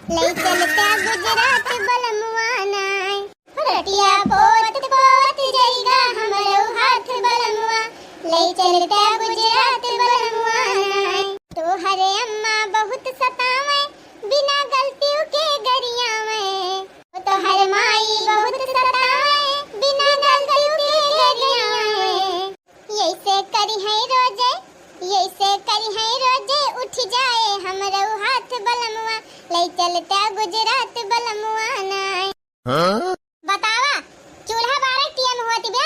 लई चलता गुजरात बलमवानाय रटिया पोत पोत जइगा हमरो हाथ बलमवा लई चलता गुजरात बलमवानाय तोहरे अम्मा बहुत सतावे बिना गलतियों के गरियावे तोहर माई बहुत सतावे बिना गलतियों के गरियावे यैसे करी है रोजे उठ जाए हमरो हाथ बलमवा लई चलता गुजरात बलमवानाय बतावा चूल्हा बारह टीएम होती बे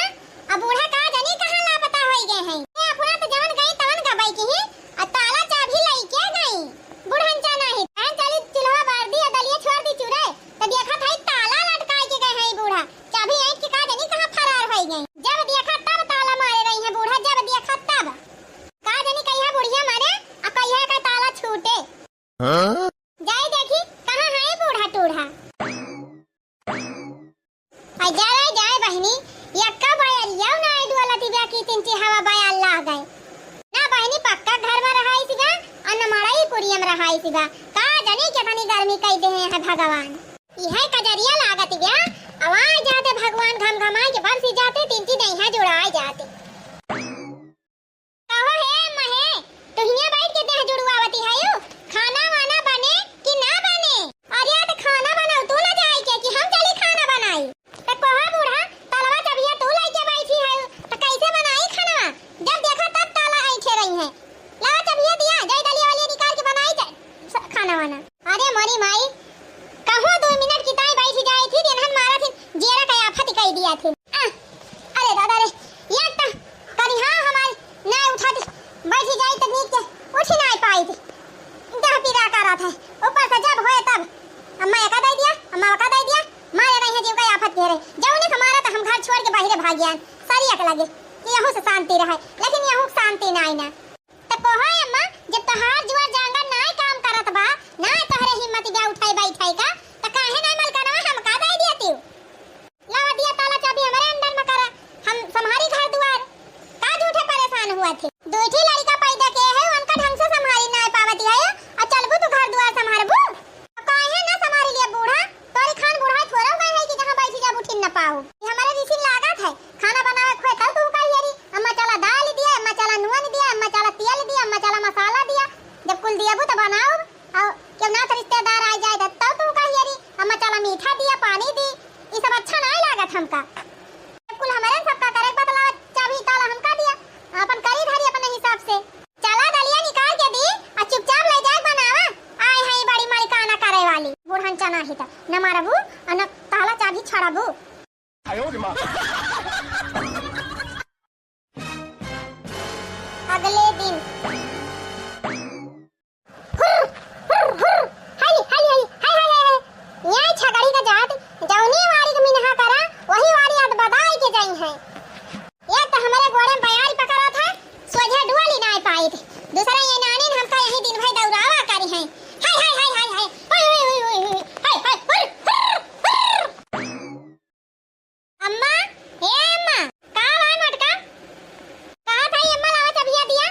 अब बूढ़ा का जानी कहां लापता होई गए हैं अपना तो जवन गई तवन गबाई की है आ ताला चाबी लई के गई बूढ़न जाना है कान चली चूल्हा बार दी दलिया छोड़ दी चुरे तब देखा था ताला लटकाए के गए हैं बूढ़ा चाबी ऐट के का जानी कहां फरार होई गई जब देखा तब ताला मारे रही है बूढ़ा जब देखा तब का जानी कहिया बुढ़िया मारे आ कहिया का ताला छूटे जाए देखी कहां है बूढ़ा टूढ़ा जाए बहनी यक्का बायरिया ना आइडवाला तिबा की तिंची हवा बाय अल्लाह गए ना बहनी पक्का घर में रहाई सिगा अन मड़ाई कुरियम रहाई सिगा का जानी कितनी गर्मी कई दे है भगवान यह कजरिया लागत गया आवाज जाते भगवान घमघमाए के बरसी जाते तिंची नहीं है जुड़ाए जाते कहो है महे तुहिया बैठ के देह जुड़वावती है यू खाना वाना बने कि ना बने अरे तो खाना बनाओ तू ना जाए के कि हम चली खाना बनाई तो कहा बूढ़ा तलवा चबिया तू लेके बैठी है तो कैसे बनाई खाना जब देखा तब ताला ऐठे रही है लावा चबिया दिया जय दलिया वाली निकाल के बनाई खाना वाना अरे मोरी माई कहो 2 मिनट की ताई बैठी जाई थी देनहन मारा थी जेरा का आफत कह दिया थी अरे दादा रे ये तो करी हां हमारी ना उठाती बैठी जाई तो नीचे उठ ना पाई थी देह पीड़ा कर रहा था ऊपर से जब होए तब अम्मा का दे दिया अम्मा का दे दिया मारे रही है जीव का आफत घेरे जब उन्हें हमारा तो हम घर छोड़ के बाहर भाग गए सारी अक लगे कि यहू से शांति रहे लेकिन यहू शांति ना आई ना तो कहो अम्मा जब तहार जुआ जांगा ना काम करत बा ना तोहरे हिम्मत बे उठाई बैठाई का तो काहे ना मल करवा हम का दे दिया तू लावा दिया ताला चाबी हमारे अंदर में करा हम संभारी घर द्वार का झूठे परेशान हुआ थे दूठी लड़का पैदा के है उनका ढंग से संभाली ना पावती है और चलबू तू घर द्वार संभालबू काहे ना संभाली लिया बूढ़ा तोरी खान बूढ़ा थोड़ा गए है कि जहां बैठी जा उठ न पाओ हमारे रिसी लागत है खाना बनावे खोए तब तू कहियरी अम्मा चला दाल दिया अम्मा चला नून दिया अम्मा चला तेल दिया अम्मा चला मसाला दिया जब कुल दियाबू तो बनाओ और जब ना रिश्तेदार आ जाए तब तू कहियरी अम्मा चला मीठा दिया पानी दी ये सब अच्छा नहीं लागत हमका जब कुल हमारे सबका करे बतला चाबी ताला हमका दिया अपन करी धरी अपने हिसाब से चला दलिया निकाल के दी और चुपचाप ले जाए बनावा आए है बड़ी मालिकाना करे वाली बूढ़न चना ही था न मारबू और न ताला चाबी छड़ाबू अगले दिन यही छगड़ी का जात जौनी वारी के मिनहा करा वही वारी आज बदाई के जाई है ये तो हमारे गोड़े में बयारी पकड़ा था सोझे डुआली ना पाई थी दूसरा ये नानी ने हमका यही दिन भर दौड़ावा करी है हाय हाय हाय हाय हाय ओए हाय हाय अम्मा ए अम्मा का है मटका कहा था अम्मा लावा चबिया दिया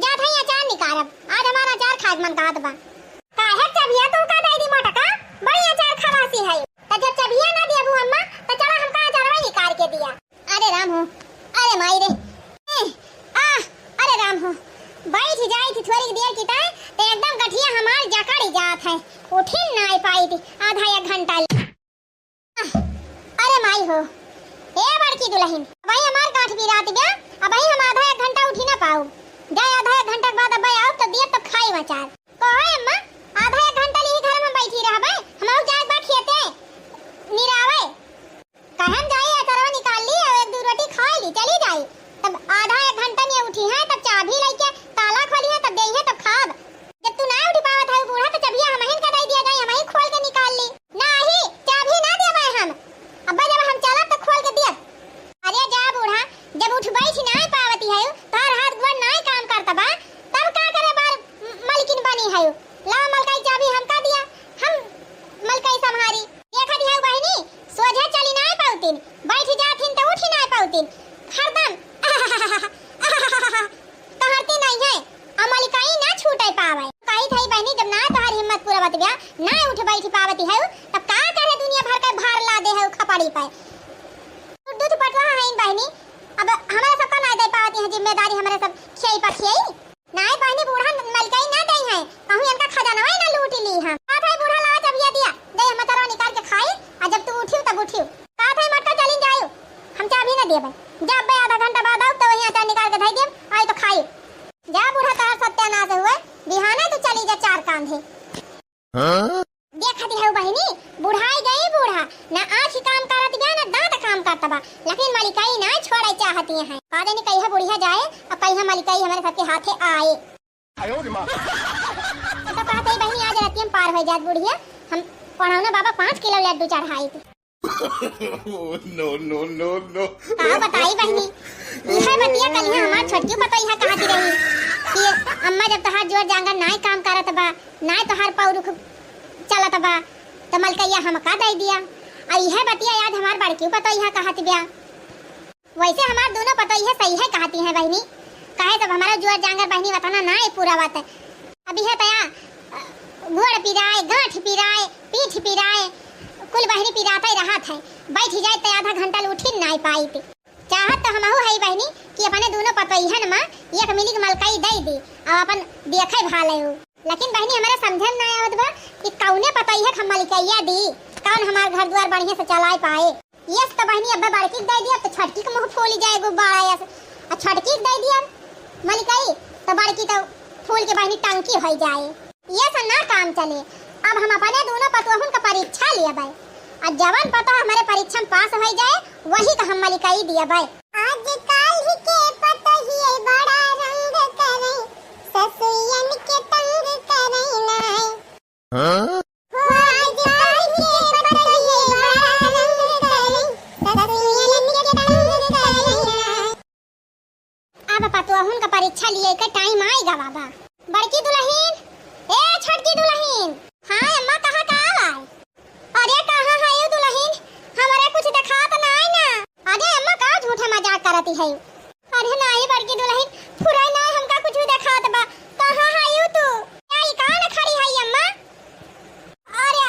जा था अचार निकारब आज हमारा अचार खाद मन कात बा काहे चबिया तू का दे दी मटका बड़ी अचार खलासी है तो जब चबिया ना दिया बू अम्मा तो चला हमका अचार वही निकाल के दिया अरे राम हो अरे माई रे अरे राम हो बैठ जाई थी थोड़ी देर की ताई तो एकदम गठिया हमार जकड़ी जात है उठी ना पाई थी आधा 1 घंटा अरे माई हो ए बड़की दुल्हन भाई हमार गाठ भी रात गया अब हम आधा 1 घंटा उठी ना पाऊ जाए आधा 1 घंटा के बाद अब आओ तो दिए तो खाई अचार कहो अम्मा आधा 1 घंटा लिए घर में बैठी रहबे हम जाए बा खेते निरावे कहम जाए अचारवा निकाल ली और 1-2 रोटी खा ली चली जाई तब आधा 1 घंटा नहीं उठी है तब चाबी लेके ताला खोली है तब देही है तब खाब जब तू ना उठी पावत है बूढ़ा तो चबिया हम ही का दे दिया जाए हम ही खोल के निकाल ली नहीं चाबी ना देबे हम अब जब हम चला तो खोल के दिया अरे जा बूढ़ा जब उठ बैठ ना पावती है तार हाथ गोड़ ना काम करता बा तब का करे बार मालकिन बनी है ला बैठ पावती है तब का करे दुनिया भर का भार ला दे है खपड़ी पे दूध पटवा है इन बहनी अब हमारा सबका ना दे पावती है जिम्मेदारी हमारे सब खेई पर खेई नाय बहनी बूढ़ा मलकाई ना दई है कहूं इनका खजाना है ना लूट ली हम का थाई बूढ़ा लावा चबिया दिया दे हम तारा निकाल के खाई आ जब तू उठियो तब उठियो का थाई मटका चलिन जायो हम चाबी ना देबे जब बे आधा घंटा बाद आऊ तो वही आटा निकाल के धई देम आई तो खाई जा बूढ़ा तार सत्यानाश हुए बिहाना तू चली जा चार कांधे देखती है बहनी बुढ़ाई गई बूढ़ा ना आँख काम करत बा ना दांत काम करत बा लेकिन मालिकाई ना छोड़े चाहती है का जाने कहिया बुढ़िया जाए और कहिया मालिकाई हमारे सबके हाथे आए आयो रे मां तो कहते बहनी आज रात में पार हो जात बुढ़िया हम पढ़ाऊना बाबा 5 किलो लड्डू चढ़ाई थी नो नो नो नो का बताई बहनी यह बतिया कल हमार छोटकी पता यह कहती रही कि अम्मा जब तहार जोर जांगा नाय काम करत बा नाय तोहार पौरुख चलत बा तो मलकैया हमका दे दिया और यह बतिया याद हमार बड़की पता यह कहती बिया वैसे हमार दोनों पता यह सही है कहती है बहनी काहे तब हमारा जोर जांगर बहनी बताना ना है पूरा बात अभी है तया घोड़ पिराए गांठ पिराए पीठ पिराए कुल बहनी पिराता ही रहा था बैठ जाए तो आधा घंटा उठी नहीं पाई थी चाहत तो हमहू है बहनी कि अपने दोनों पतोई है ना एक मिली के मलकाई दे दी और अपन देखे भाले हो लेकिन बहनी हमारे समझे में ना आवत बा कि कौने पतोई है हम मलकाइया दी कौन हमार घर द्वार बढ़िया से चलाए पाए यस तो बहनी अब बड़की दे दिया तो छटकी के मुंह फूल जाए गुब्बारा ऐसे और छटकी दे दिया मलकाई तो बड़की तो फूल के बहनी टंकी हो जाए ये सब ना काम चले अब हम अपने दोनों पतोहन का परीक्षा लिया भाई और जवान पता हमारे परीक्षा में पास हो जाए वही का हम मलिकाई दिया भाई आजकल ही के पतोही बड़ा रंग करे ससुयन के तंग करे नाय हां आजकल के पतोही बड़ा रंग करे ससुयन के तंग करे नाय अब पतोहन का परीक्षा लिए का टाइम आएगा बाबा बड़की दुल्हन ए छटकी दुल्हन हां अम्मा कहां का आए अरे कहां है ये दुल्हन हमारे कुछ दिखा तो नहीं ना अरे अम्मा का झूठा मजाक करती है अरे नहीं बड़की दुल्हन फुराई ना हमका कुछ दिखात बा कहां है ये तू यही कहां न खड़ी है अम्मा अरे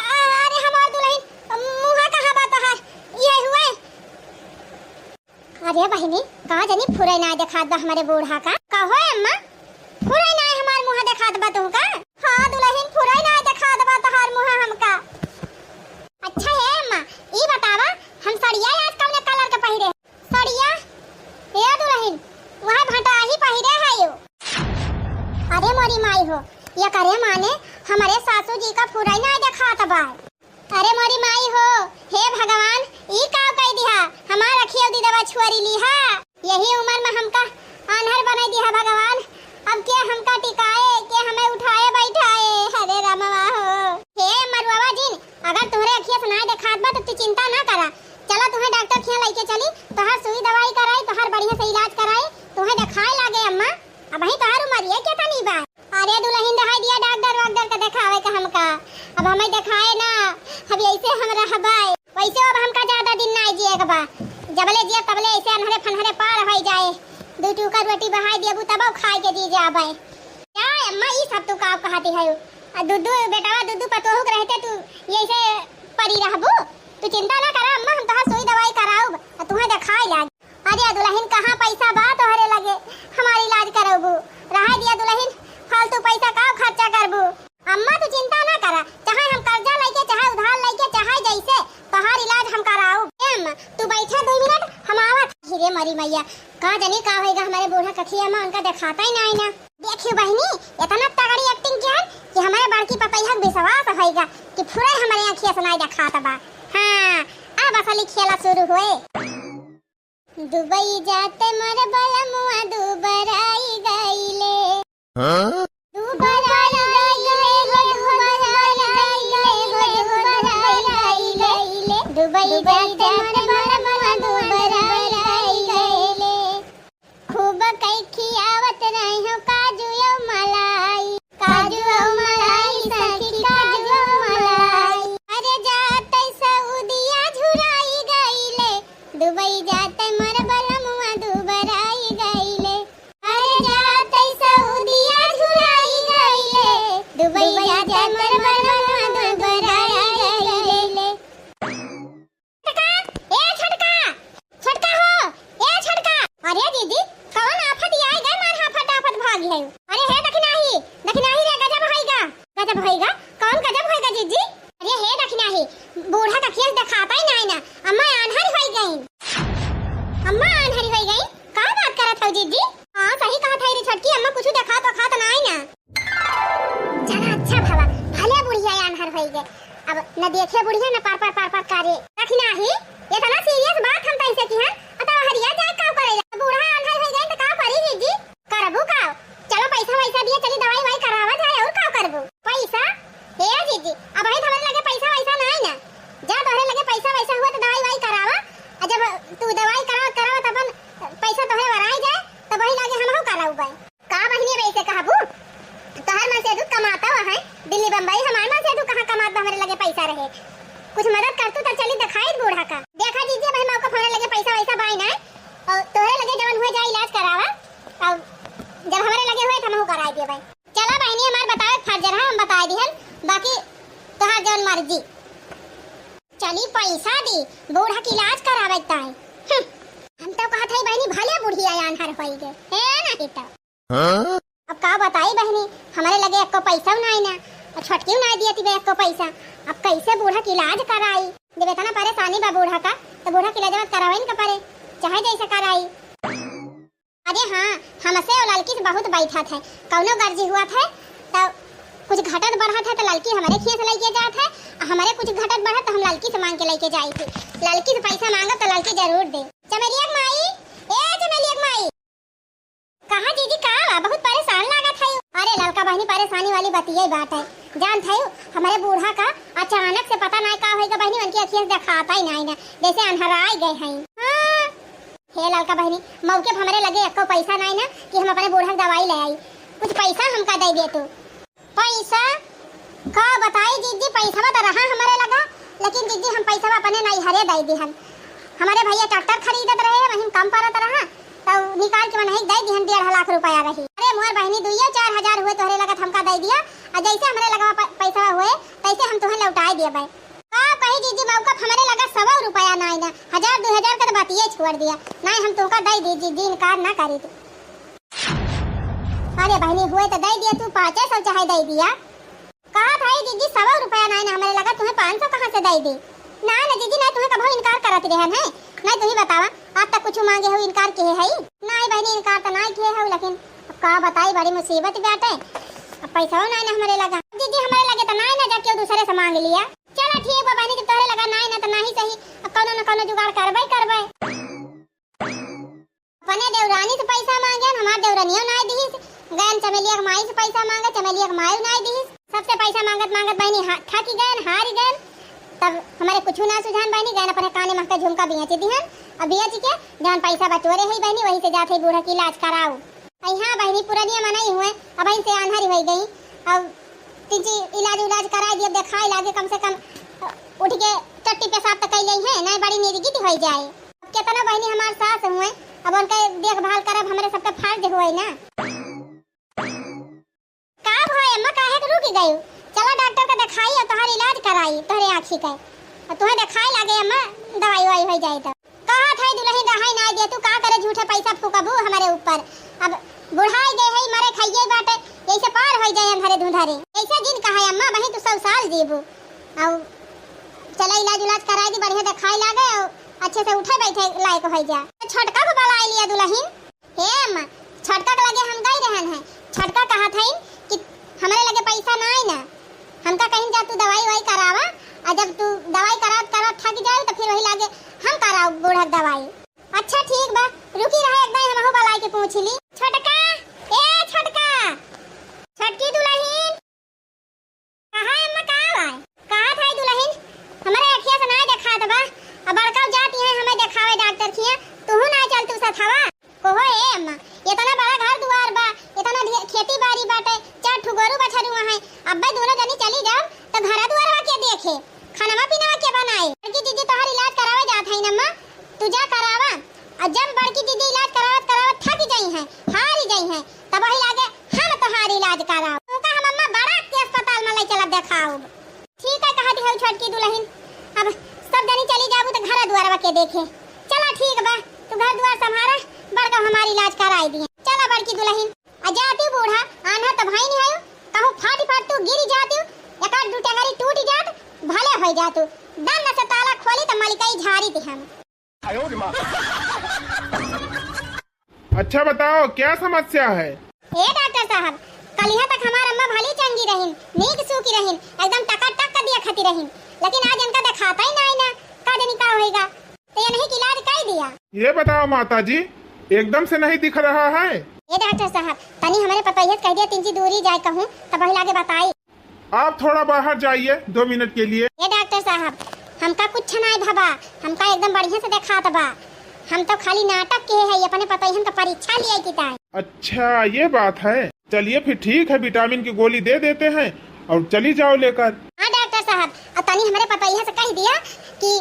अरे हमार दुल्हन मुंह कहां बा तोहार ये हुए अरे बहनी का जानी फुराई ना दिखात बा हमारे बूढ़ा का कहो अम्मा फुराई ना हमार मुंह दिखात बा तुमका हां दुल्हन फुराई ना दिखात बा तोहार मुंह हमका अच्छा है अम्मा ई बतावा हम सड़िया आज कौन कलर के पहिरे सड़िया ए दुल्हन वहां भटा ही पहिरे है यो अरे मोरी माई हो ये करे माने हमारे सासू जी का फुराई ना दिखात बा अरे मोरी माई हो हे भगवान ई का कह दिया हमार रखियो दी दवा छुरी लीहा यही उम्र में हमका अनहर बनाई दिया भगवान अब क्या हमका टिकाए के हमें उठाए बैठाए अरे रामवा हो हे मरुआ जी अगर तोहरे अखिया से ना दिखात बा तो तू चिंता ना करा चला तुम्हें डॉक्टर खिया लेके चली तोहार सुई दवाई कराई तोहार बढ़िया से इलाज कराई तुम्हें दिखाए लागे अम्मा अब वही तोहार उम्र ये क्या तनी बा अरे दुल्हन दिखाई दिया डॉक्टर का दिखावे का हमका अब हमें दिखाए ना अब ऐसे हम रहबाई वैसे अब हमका ज्यादा दिन ना जिए के बा जबले जिए तबले ऐसे अनहरे फनहरे पार हो जाए दो टुका रोटी बहाई देबू तब खाए के दी जाबे क्या अम्मा ई सब तू का कहती है दुदू बेटावा दुदू पतोहू के रहते तू ऐसे परी रहबू तू चिंता ना करा अम्मा हम तोहार सुई दवाई कराऊ और तुम्हें दिखाई लाग अरे दुल्हन कहां पैसा बा तोहरे लगे हमारी इलाज कराबू रहा दिया दुल्हन फालतू पैसा का खर्चा करबू अम्मा तू चिंता ना करा चाहे हम कर्जा लेके चाहे उधार लेके चाहे जैसे तोहार इलाज हम कराऊ अम्मा तू बैठा 2 मिनट हम आवत हिरे मरी मैया का जाने का होएगा हमारे बूढ़ा कथिया में उनका दिखाता ही नहीं ना देखियो बहनी इतना तगड़ी एक्टिंग किया कि हमारे बड़की पतैया विश्वास होएगा कि पूरा हमारे आंखिया से नहीं दिखाता बा हां अब असली खेला शुरू हुए दुबई जाते मर बलमुआ दुबराई गईले हां दुबराई गईले हो दुबराई गईले दुबई जाते मर बलमुआ दुबराई गईले खूब कई खियावत रही हो काजू यो मलाई सखी काजू मलाई अरे जाते सऊदिया झुराई गईले दुबई जाते मर बलमुआ दुबराई गईले अरे जाते सऊदिया झुराई गईले दुबई जाते मर बलमुआ दुबराई लगी है। अरे हे दखनाही रे, गजब होएगा। कौन गजब होएगा जीजी? अरे हे दखनाही, बूढ़ा का खेल दिखाता ही नहीं ना। अम्मा आंधर हो गई। का बात करत हो जीजी? हां सही कहा था रे छटकी, अम्मा कुछ देखा तो खात नहीं ना। चला अच्छा भला, भले बुढ़िया आंधर हो गए। अब न देखे बुढ़िया न पार करे। दखनाही ये तो ना सीरियस बात हम तैसे की है। अतः हरिया जाए का करेला? बूढ़ा आंधर हो गए तो का करी जीजी? करबू का? चलो पैसा दिए, चली दवाई करावा जाए और का करबू? पैसा हे जीजी, अब है हमारे लगे पैसा नहीं ना। जा तोहरे लगे पैसा हुआ तो दवाई करावा। जब तू दवाई करावा तब पैसा तोहरे वराई जाए तब वही लगे हमहु कराऊ बे। का बहिनी वैसे कहबू? तोहर मन से तू कमाता है दिल्ली बम्बई, हमार मन से तू कहां कमाता हमारे लगे पैसा रहे। कुछ मदद कर तू तो चली दिखाई बूढ़ा का। देखा जीजी भाई मां को फोन लगे पैसा बाई ना, और तोहरे लगे जवन हुए जाए इलाज करावा। और जब हमारे लगे हुए हमहु कराई दिए भाई। चला बहिनी हमार बतावे फर्ज रहा, हम बता दिहन, बाकी तोहार जवन मर्जी। चली पैसा दी, बूढ़ा की इलाज करावे ताई। हम तो कहत है बहनी भले बुढ़िया आंधर होई गए है ना की तो। अब का बताई बहनी, हमारे लगे एको पैसा नहीं ना, और छटकी नहीं दियती बे एको पैसा। अब कैसे बूढ़ा की इलाज कराई? जब इतना परेशानी बा बूढ़ा का, तो बूढ़ा की इलाज करावे न करे, चाहे जैसे कराई। अरे हाँ, हमसे और लड़की से बहुत बैठा था, कौनो गर्जी हुआ था तो कुछ घटत बढ़ा था तो लड़की हमारे खिया से लेके जात है, हमारे कुछ घटत बढ़ा तो हम लड़की से मांग के लेके जाई थी। लड़की से पैसा मांगा तो लड़की जरूर दे। चमेलिया माई, कहाँ जीजी का? बहुत परेशान लागत है। अरे लड़का बहनी परेशानी वाली बतिया बात है। जान था हमारे बूढ़ा का अचानक से पता नहीं का होएगा बहनी, उनकी अखियां से दिखाता ही नहीं ना, जैसे अंधराए गए हैं। हे लड़का बहनी, मौके पर हमारे लगे एको पैसा नहीं ना कि हम अपने बूढ़ा दवाई ले आई। कुछ पैसा हमका दे दे तू। पैसा का बताई जीजी, पैसा तो रहा हमारे लगा, लेकिन जीजी हम पैसा अपने नहीं हरे दे दिहन। हमारे भैया ट्रैक्टर खरीदत रहे, वहीं कम पड़त रहा तो निकाल के नहीं दे दिहन। 1.5 लाख रुपया रही। अरे मोर बहनी 2-4 हजार हुए तोहरे लगा हमका दे दिया, और जैसे हमारे लगा पैसा हुए तैसे हम तुम्हें लौटाए दिए भाई। का कही जीजी मौका हमारे लगा 100 रुपया नहीं ना, 1000-2000 का तो बातिए छोड़ दिया। नहीं हम तुमका दे दी जीजी, इनकार ना करी तू। अरे बहनी हुए तो दे दिया, तू 500 चाहे दे दिया। कहा भाई जीजी 100 रुपया नहीं ना, हमारे लगा तुम्हें 500 कहाँ से दे दी? ना जीजी नहीं, तुम्हें कभी इनकार करत रहन है। नहीं तुम ही बतावा, आज तक कुछ मांगे हो इनकार किए है? नहीं बहनी इनकार तो नहीं किए हो, लेकिन का बताई बड़ी मुसीबत बाटे। अब पैसा नहीं ना हमारे लगा जीजी, हमारे लगे तो नहीं ना, जब क्यों दूसरे से मांग लिया। चलो ठीक है बहनी, जब तोहरे लगा नहीं ना तो नहीं सही, अब कोनो न कोनो जुगाड़ करबे। अपने देवरानी से पैसा मांगे, हमार देवरानियों नहीं दी। गैन चमेलिया माई से पैसा मांगे, चमेलिया माई नहीं दी। सबसे पैसा मांगत बहनी थक गए, हार गए। तब हमारे कुछ ना सुझान बहनी गए अपने काने में का झुमका बिया ची दिहन। अब बिया ची के जहां पैसा बटोरे है बहनी वहीं से जाते बूढ़ा की इलाज कराओ। यहाँ बहनी पुरानिया मनाई हुए, अब वहीं से आंधरी हो गई। अब तीजी इलाज करा दिए, दिखाई लागे कम से कम उठ के टट्टी पेशाब तक कैले है, नहीं बड़ी निर्गित हो जाए। अब कितना बहनी हमारे सास हुए, अब उनका देखभाल करब हमारे सबका फर्ज हुए ना। का भाई अम्मा काहे के रुक गई? चला डॉक्टर का दिखाई और तुम्हारा इलाज कराई तोहरे आँखी का, और तुम्हें दिखाई लागे अम्मा दवाई हो जाए। तो कहा था दुल्हन दहाई ना दे, तू का करे झूठे पैसा फूकबू हमारे ऊपर। अब बुढ़ाई गए है, मरे खाइए बाटे, ऐसे पार हो जाए अंधारे धुंधारे। ऐसा दिन कहा अम्मा बहन तू 100 साल जीबू। और चला इलाज कराई दी, बढ़िया दिखाई लागे और अच्छे से उठे बैठे लायक हो जा। छटका को बुला लिया दुल्हन। हे अम्मा छटका के लगे हम गई रहन है। छटका कहा था कि हमारे लगे पैसा नहीं ना, हमका कहीं जा तू दवाई करावा, और जब तू दवाई करा थक जाए तो फिर वही लागे हम कराओ बूढ़ा दवाई। अच्छा ठीक बा, रुकी रहे एकदम हम हो बलाई के पूछ ली। छटका ए छटका, छटकी दुल्हन कहां अम्मा कहां था दुल्हन? हमारे अखिया से ना देखा बा, अब बड़का जाती है हमें दिखावे डॉक्टर खिया, तू ना चल तू सथवा कोहो। ए अम्मा इतना बड़ा घर दुआर बा, इतना खेती बाड़ी बाटे, 4 ठो गोरु बछरू है, अब्बे दोनों जनी चली जाओ तो घर दुआर के देखे, खाना पीना के बनाए। बड़की दीदी तोहर इलाज करावे जात है अम्मा, तू जा करावा। और जब बड़की दीदी इलाज करावत थक गई है, हार गई है, तब वही लागे हम तोहार इलाज कराओ। तू का हम अम्मा बड़ा के अस्पताल में ले चला दिखाओ। ठीक है कहती है छोटकी दुल्हन, अब सब जनी चली जाबू तो घर दुआर के देखे। चला ठीक बा, तू घर दुआर संभारा, बड़का हमारी इलाज कराई दिए। चला बड़की दुल्हन जाती बूढ़ा आना तो भाई नहीं आयो कहूं फाट तू गिर जाती एक आध दू टंगरी टूट जात भले हो जातू दम से ताला खोली तो मलिकाई झाड़ी थी हम। अच्छा बताओ क्या समस्या है? ए डॉक्टर साहब कल यहाँ तक हमारा अम्मा भली चंगी रहीन नीक सूखी रहीन एकदम टका कर दिया खाती रहीन लेकिन आज इनका दिखाता ही नहीं ना का दिन का होएगा तो ये नहीं इलाज कर दिया। ये बताओ माता जी एकदम से नहीं दिख रहा है। ये डॉक्टर साहब तनी हमारे पतैयत कह दिया 3 जी दूरी जाए कहूँ तब वही लागे बताई। आप थोड़ा बाहर जाइए 2 मिनट के लिए। ये डॉक्टर साहब हमका कुछ नहीं भबा हमका एकदम बढ़िया से दिखात बा हम तो खाली नाटक के है अपने पतैयन का परीक्षा लिए की ताई। अच्छा ये बात है चलिए फिर ठीक है विटामिन की गोली दे देते हैं और चली जाओ लेकर। हाँ डॉक्टर साहब अब तनी हमारे पतैया से कह दिया कि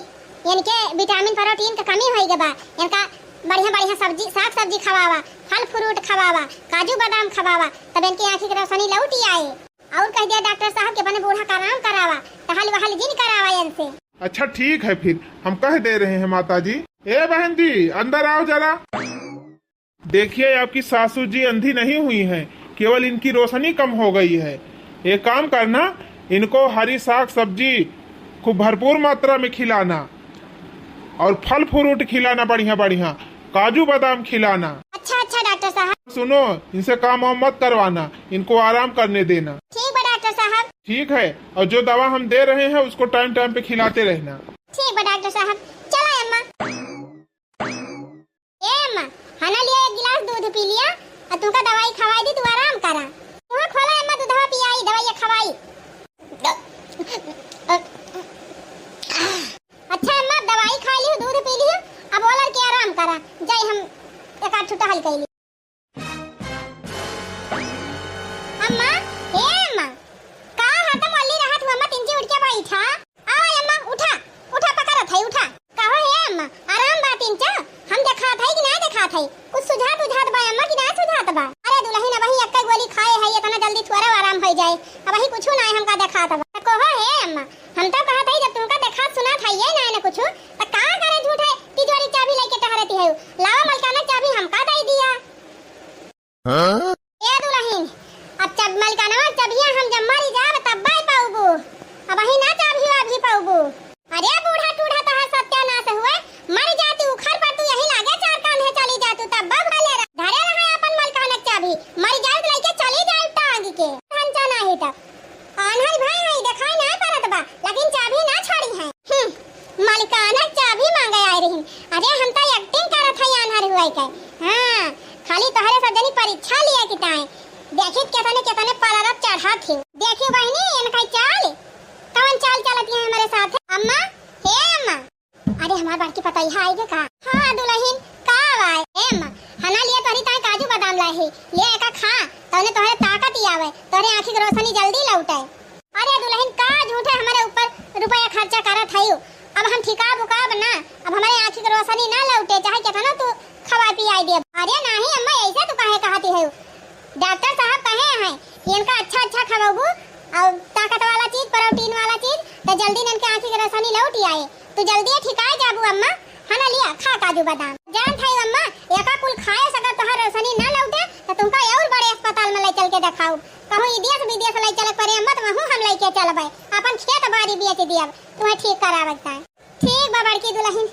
इनके विटामिन प्रोटीन का कमी होई बा इनका बढ़िया सब्जी साग सब्जी खवावा फल फ्रूट खवावा काजू बादाम खवावा तब इनकी आँखी की रोशनी लौटी आए और कह दिया डॉक्टर साहब के अपने बूढ़ा का आराम करावा टहल वहल जिन करावा इनसे। अच्छा ठीक है फिर हम कह दे रहे हैं माता जी। ए बहन जी अंदर आओ जरा। देखिए आपकी सासू जी अंधी नहीं हुई हैं केवल इनकी रोशनी कम हो गई है। एक काम करना इनको हरी साग सब्जी खूब भरपूर मात्रा में खिलाना और फल फ्रूट खिलाना बढ़िया काजू बादाम खिलाना। अच्छा डॉक्टर साहब। सुनो इनसे काम वाम मत करवाना इनको आराम करने देना। ठीक है डॉक्टर साहब। ठीक है और जो दवा हम दे रहे हैं उसको टाइम पे खिलाते रहना। ठीक है डॉक्टर साहब। चलो अम्मा। ए अम्मा हना लिया 1 गिलास दूध पी लिया और तुमका दवाई खवाई दी तू आराम करा। मुंह खोला अम्मा दूधवा पियाई दवाई खवाई। अच्छा अम्मा दवाई खा ली दूध पी लियो अब बोलर के आराम करा जाई हम एक आध छुट्टा हल कइली। अम्मा हे अम्मा का हतम ओली रहत हुआ अम्मा 3 जी उठ के बैठा आ अम्मा उठा पकड़त है उठा कहो हे अम्मा आराम बा 3 चा हम देखा था कि ना देखा था कुछ सुझात बा अम्मा कि ना सुझात बा। अरे दुल्हन वही एक गोली खाए है इतना जल्दी थोड़ा आराम हो जाए अब वही कुछ ना हमका देखा था कहो हे अम्मा हम तो कहा था जब तुमका देखा सुना था ये ना कुछ तो का करे झूठ है तिजोरी चाबी लेके टहरती है लावा मलकाना चाबी हमका दे दिया। हां ए दुल्हन अब जब मलकाना चाबियां हम जब मरी जाब तब बाई पाऊबू अब वही ना चाबी अभी पाऊबू। अरे बूढ़ा टूढ़ा तो सत्यानाश हुए मर जाती उखर पर तू यही लागे 4 कान है चली जातू तब भले धरे रहे अपन मलकाना चाबी मर जाए तो लेके चली जाए टांग के हंचा नहीं तब आनहर भाई है दिखाई नहीं परत बा लेकिन चाबी ना छोड़ी है मलकाना चाबी मांगे आए रही। अरे हम तो एक्टिंग करत है आनहर हुए के हां खाली तोहरे सजनी परीक्षा लिया कि ताए देखित केतने पलरत चढ़ा थे देखियो बहनी इनका चाल कौन चाल चलती है हमारे साथ। अम्मा हे अम्मा अरे हमार बात की पता ही है का। हां दुल्हन का आए ए अम्मा हना लिए तोरी ताए काजू बादाम लाए है ले एका खा तने तोहरे ताकत ही आवे तोरे आंखी की रोशनी जल्दी लौटे। अरे दुल्हन का झूठे हमारे ऊपर रुपया खर्चा करत है अब हम ठिका बुकाब ना अब हमारे आंखी की रोशनी ना लौटे चाहे केतना तू खवा पियाई दे। अरे नहीं अम्मा ऐसे तू काहे कहती है डॉक्टर साहब कहे हैं इनका अच्छा खवाबू और ताकत वाला चीज प्रोटीन वाला चीज तो जल्दी इनके आंखी की रोशनी लौट आए तू जल्दी ठिकाए जाबू अम्मा हना लिया खा काजू बादाम जान था अम्मा एका कुल खाए सका तोहर रोशनी ना लौटे तो तुमका और बड़े अस्पताल में ले चल के दिखाऊ कहूं विदेश ले चले परे अम्मा तो हम लेके चलबे अपन खेत बाड़ी बेच दियब तुम्हें ठीक करावत है। ठीक बाबा की दुल्हन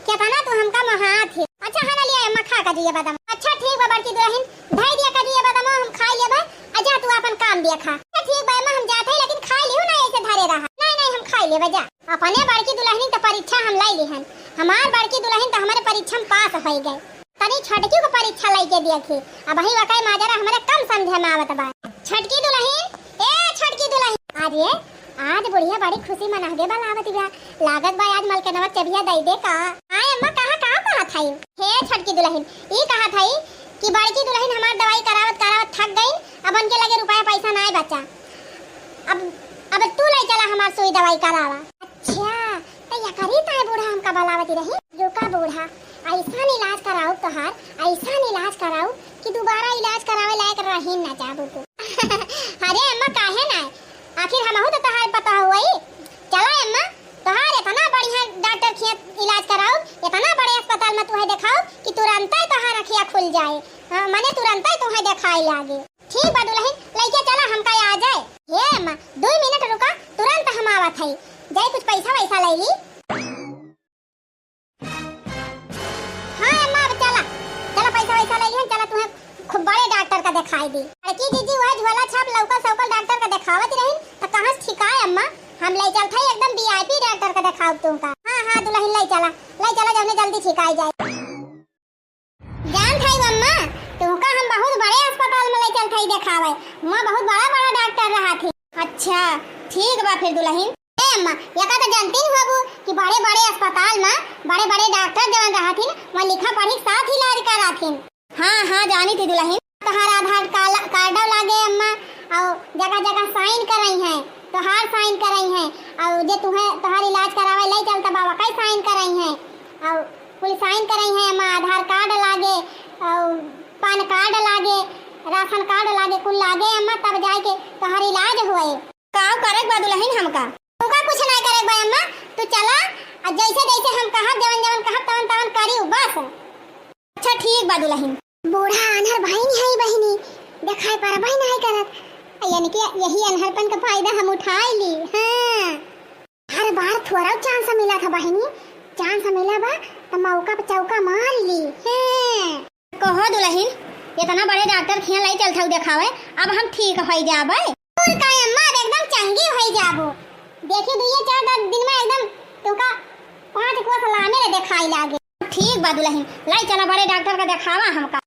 केतना तू हमका महात है। अच्छा हना लिया अम्मा खा काजू बादाम। अच्छा ठीक बाबा की दुल्हन भाई दिया काजू बादाम हम खा लेबे आजा तू अपन काम दिया खा। ठीक बा अम्मा हम जाते लेकिन खा लियो ना ऐसे धरे रहा नहीं हम खा लेबे जा अपने बड़की दुल्हन तो परीक्षा हम लाई लिहन हमार बड़की दुल्हन तो हमारे परीक्षा में पास हो गए तनी छटकी को परीक्षा लेके दिया थी अब वही वकाई माजरा हमारे कम समझे में आवत बा। छटकी दुल्हन ए छटकी दुल्हन अरे आज बुढ़िया बड़ी खुशी मनागे बा आवत बा लागत बा आज मल के नमक चबिया दे दे का। आए अम्मा कहा था हे छटकी दुल्हन ई कहा था कि बड़की दुल्हन हमार दवाई करावत थक गई अब उनके लगे रुपया पैसा ना बचा अब तू ले चला हमार सुई दवाई करावा। अच्छा तो या करी ताए बूढ़ा हमका बलावती रही रुका बूढ़ा ऐसा इलाज कराओ तोहार ऐसा इलाज कराओ कि दोबारा इलाज करावे लायक रही ना जाबू तू। अरे अम्मा काहे ना आखिर हमहू तो तोहार पता हुई चला अम्मा तोहार इतना बढ़िया डॉक्टर खेत इलाज कराओ इतना बड़े अस्पताल में तुहे दिखाओ कि तुरंत ही तोहार अखियां खुल जाए माने तुरंत ही तुहे देखा दिखाई लागे। ठीक बा दुल्हन, लइका चला हमका आ जाए। हे अम्मा 2 मिनट रुका, तुरंत हम आवत हई। जाई कुछ पैसा वैसा ले ली। हाँ अम्मा अब चला चला पैसा वैसा ले ली। चला तुम्हें खूब बड़े डॉक्टर का दिखाई दी। लड़की जीजी वह झोला छाप लौकल सौकल डॉक्टर का दिखावत रही तो कहां से ठिकाए अम्मा। हम ले चलते हैं एकदम वीआईपी डॉक्टर का दिखाओ तुमका। हाँ दुल्हन ले चला जल्दी जल्दी ठिकाई जाए। जान थाई अम्मा तुमका हम बहुत बड़े अस्पताल में ले चलते ही दिखावे। वहाँ बहुत बड़ा बड़ा डॉक्टर रहा थी। अच्छा ठीक बा फिर दुल्हन। ए अम्मा ये का तो जानती हो कि बड़े बड़े अस्पताल में बड़े बड़े डॉक्टर जवन रहा थी वहाँ लिखा पढ़ी साथ इलाज करा थी। हाँ जानी थी दुल्हन। तोहार आधार कार्ड लागे अम्मा और जगह जगह साइन करई है। तोहार साइन करई है और जे तुम्हें तोहार इलाज करावे ले चलता बाबा कई साइन करई है और कुल साइन करई है अम्मा। आधार कार्ड लागे और पैन कार्ड लागे, राशन कार्ड लागे, कुल लागे अम्मा तब जाए के तोहार इलाज होए। का करे बा दुल्हन हमका तुमका कुछ नहीं करे बा अम्मा। तू चला और जैसे जैसे हम कहब जवन कहब तवन तवन करियो बस। अच्छा ठीक बा दुल्हन। बूढ़ा अनहर भाई है बहिनी दिखाई पर भाई नहीं करत यानी कि यही अनहरपन का फायदा हम उठा ली। हाँ हर बार थोड़ा चांस मिला था बहिनी, चांस मिला बा तो मौका पे चौका मार ली। हाँ कहो दुल्हन इतना बड़े डॉक्टर खिया लाई चलथौ दिखावे अब हम ठीक होई जाबे। और का अम्मा एकदम चंगी होई जाबो। देखियो 2-4 दिन में एकदम तुका 5 को सलामे रे दिखाई लागे। ठीक बा दुल्हन लाई चला बड़े डॉक्टर का दिखावा हमका।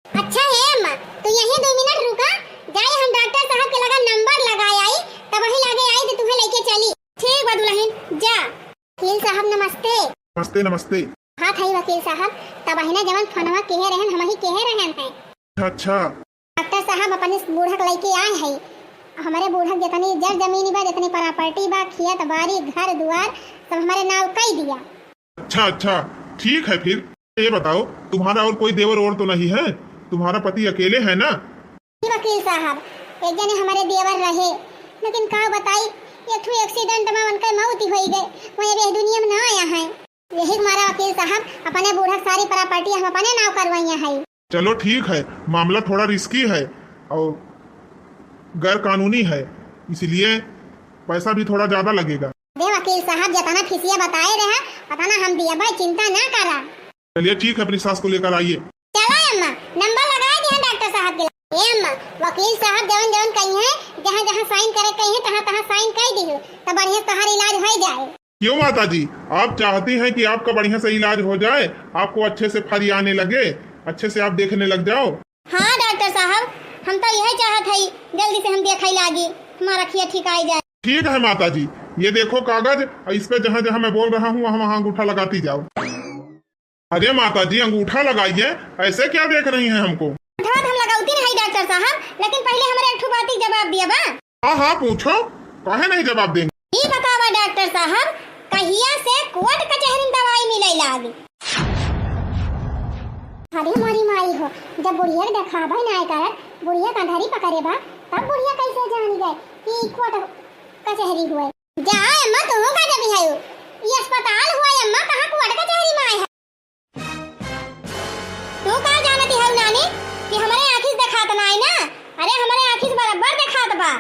अच्छा है अम्मा तू यहीं 2 मिनट रुका जाए हम डॉक्टर साहब के लगा नंबर लगाए आई तब वही लागे आई तो तुम्हें लेके चली। ठीक बा दुल्हन जा। वकील साहब नमस्ते। नमस्ते नमस्ते। हाँ थई वकील साहब तब वही ना जवन फोनवा कहे रहन हम ही कहे रहन है। अच्छा डॉक्टर साहब अपने बूढ़क लेके आए हैं। हमारे बूढ़क जितनी जर जमीन बा जितनी प्रॉपर्टी बा खेत बाड़ी घर द्वार सब हमारे नाम कई दिया। अच्छा ठीक है। फिर ये बताओ तुम्हारा और कोई देवर और तो नहीं है? तुम्हारा पति अकेले है ना? वकील साहब एक जने हमारे देवर रहे लेकिन का बताई एक एक्सीडेंट में उनका मौत हो गई। वो ये दुनिया में ना आया है। यही हमारा वकील साहब अपने बूढ़ा सारी प्रॉपर्टी हम अपने नाम करवाई है। चलो ठीक है, मामला थोड़ा रिस्की है और गैर कानूनी है इसलिए पैसा भी थोड़ा ज्यादा लगेगा। दे वकील साहब जितना फीसिया बताए रहे पता ना हम दिया भाई चिंता ना करा। चलिए ठीक है अपनी सास को लेकर आइए। चला अम्मा नंबर लगाए दिया डॉक्टर साहब के। ए अम्मा वकील साहब जवन जवन कही है जहाँ जहाँ साइन करे कही है तहाँ तहाँ साइन कर दियो तो बढ़िया तोहार इलाज हो जाए। क्यों माता जी आप चाहती हैं कि आपका बढ़िया से इलाज हो जाए, आपको अच्छे से फरी आने लगे, अच्छे से आप देखने लग जाओ। हाँ डॉक्टर साहब हम तो यही चाहत है जल्दी से हम देखाई लागी हमारा खिया ठीक आ जाए। ठीक है माता जी ये देखो कागज और इस पे जहाँ जहाँ मैं बोल रहा हूँ वहाँ अंगूठा लगाती जाओ। अरे माता जी अंगूठा लगाइए, ऐसे क्या देख रही हैं हमको? हम लगाउती नहीं डॉक्टर साहब लेकिन पहले हमारे एक बात ही जवाब दिया बा। हाँ पूछो काहे नहीं जवाब देंगे। ये बतावा डॉक्टर साहब कहिया से कोर्ट कचहरी दवाई मिले लागी। अरे मारी माई हो जब बुढ़िया दिखाबा ना करत बुढ़िया का धरी पकड़े बा तब बुढ़िया कैसे जान गए कि कोर्ट कचहरी हुए। जा अम्मा तू का जब है ये अस्पताल हुआ अम्मा कहां कोर्ट कचहरी में आए है। तू का जानती है नानी कि हमारे आंखिस दिखात ना है ना। अरे हमारे आंखिस बराबर दिखात बा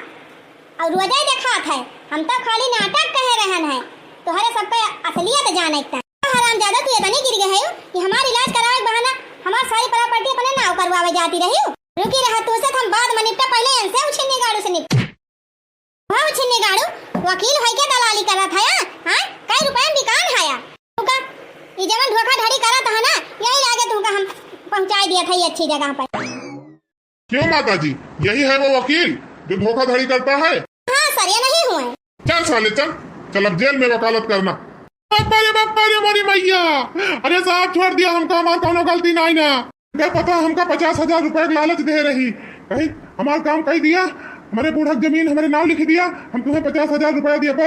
और रोजे दिखात है। हम तो खाली नाटक कहे रहन है तोहरे सब पे असलियत जानता। हराम ज्यादा तू इतनी गिर गए हो कि हमार इलाज करावे बहाना हमार सारी प्रॉपर्टी अपने नाव करवावे जाती रही हो। रुकी रहा तू से हम बाद में निपटा पहले इनसे उछिन्ने गाड़ू से निपटा। हां उछिन्ने गाड़ू वकील होई के दलाली करत है। हां कई रुपए में दुकान हाया तुका ई जवन धोखाधड़ी करत है ना यही लागे तुका हम पहुंचा दिया था अच्छी जगह पर। क्यों माता जी यही है वो वकील जो धोखाधड़ी करता है? हाँ सर ये नहीं हुए। चल साले चल अब जेल में वकालत करना। अरे मारी मैया अरे साहब छोड़ दिया हमका हमार कोनो गलती नहीं ना। क्या पता हमका 50,000 रुपए लालच दे रही कहीं हमार काम कही दिया हमारे बूढ़क जमीन हमारे नाम लिख दिया हम तुम्हें 50,000 रुपया दिए पे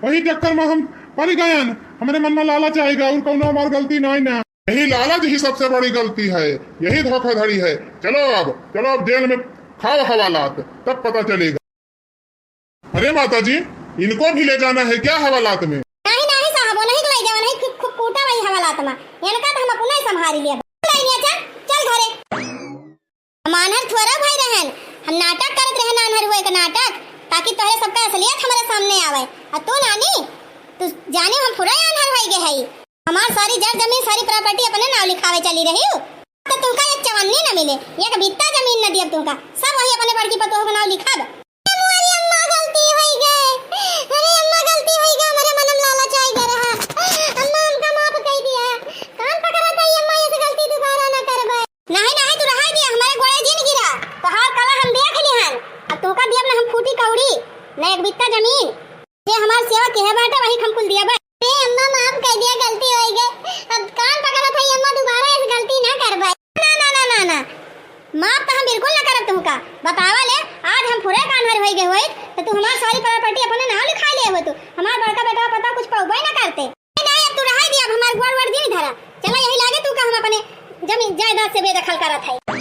वही चक्कर में हम पड़ गए। हमारे मन में लालच आएगा और कोनो हमार गलती नहीं ना। यही लालच ही सबसे बड़ी गलती है, यही धोखाधड़ी है। चलो अब जेल में खाओ हवालात तब पता चलेगा। अरे माता जी इनको भी ले जाना है क्या हवालात में? नहीं साहब नहीं ले जाओ नहीं कूटा वही हवालात में इनका तो हम अपना ही संभाल लिया। चल घरे माना हमार थोड़ा भाई रहन, हम नाटक करत रहन अनहर हुए का नाटक, ताकि तोहरे सबका असलियत हमारे सामने आवे। और तू नानी, तू जाने हम पूरा अनहर होई गए हई। हमार सारी जड़ जमीन सारी प्रॉपर्टी अपने नाम लिखावे चली रही हूँ, तो तुमका एक चवन्नी न मिले, एक बित्ता जमीन न दियब तुमका, सब वही अपने बड़की पतोह का नाम लिखाब। मोरी अम्मा गलती होई गए, अरे अम्मा गलती होई गए, हमारे मनम लालच आई गए रहा। अम्मा हमका माफ कर दिया, कान पकड़ा था अम्मा, ये गलती दोबारा न करबे। नहीं नहीं तू रहा दिया, हमारे गोड़े जिन गिरा, तो हार कला हम देख लिहन। अब तुमका दियब न हम फूटी कौड़ी, न एक बित्ता जमीन, जे हमार सेवा के है बाटा वही हमकुल दिया बे। अम्मा माफ कर दिया, गलती होई गए, अब कान पकड़ा था अम्मा, दोबारा ऐसी गलती ना करबे। ना माफ तो हम बिल्कुल ना करब तुमका, बतावा ले आज हम पूरे कानहर होई गए होई, तो तू हमार सारी प्रॉपर्टी अपने नाम लिखा ले हो, तू हमार बड़का बेटा पता कुछ पाउबे ना करते। नहीं अब तू रहा दिया, अब हमार गोड़ वड़ दी धरा, चला यही लागे तू का हम अपने जमीन जायदाद से बेदखल करत है।